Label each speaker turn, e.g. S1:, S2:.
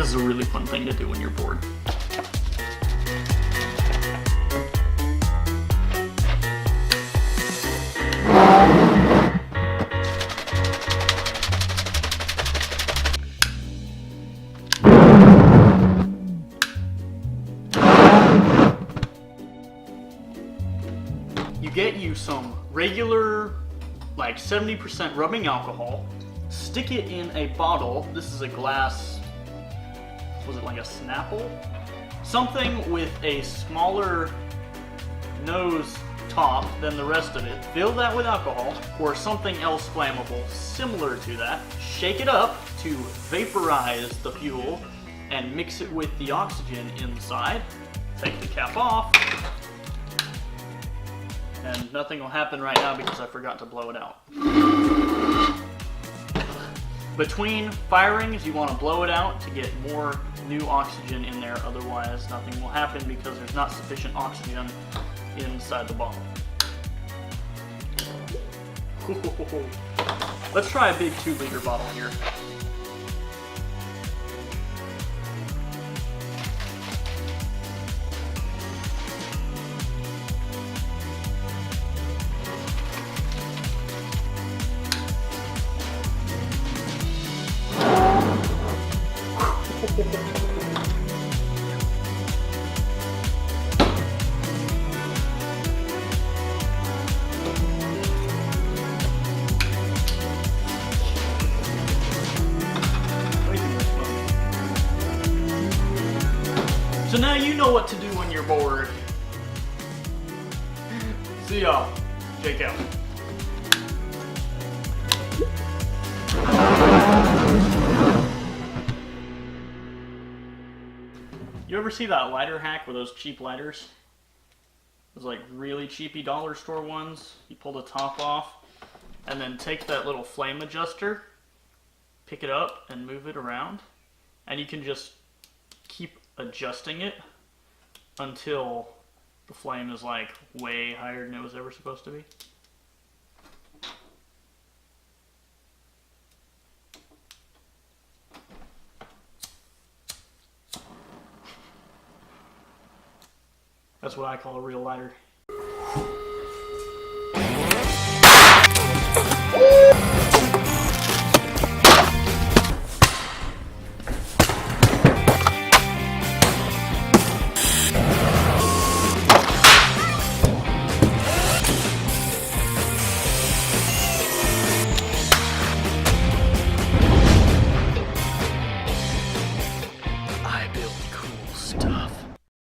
S1: This is a really fun thing to do when you're bored. You get you some regular, like 70% rubbing alcohol, stick it in a bottle. This is a glass, was it like a Snapple? Something with a smaller nose top than the rest of it. Fill that with alcohol or something else flammable similar to that. Shake it up to vaporize the fuel and mix it with the oxygen inside. Take the cap off. And nothing will happen right now because I forgot to blow it out. Between firings, you want to blow it out to get more new oxygen in there. Otherwise, nothing will happen because there's not sufficient oxygen inside the bottle. Let's try a big 2-liter bottle here. So now you know what to do when you're bored. See y'all. Jake out. You ever see that lighter hack with those cheap lighters? Those like really cheapy dollar store ones. You pull the top off and then take that little flame adjuster, pick it up and move it around, and you can just keep adjusting it until the flame is like way higher than it was ever supposed to be. That's what I call a real lighter.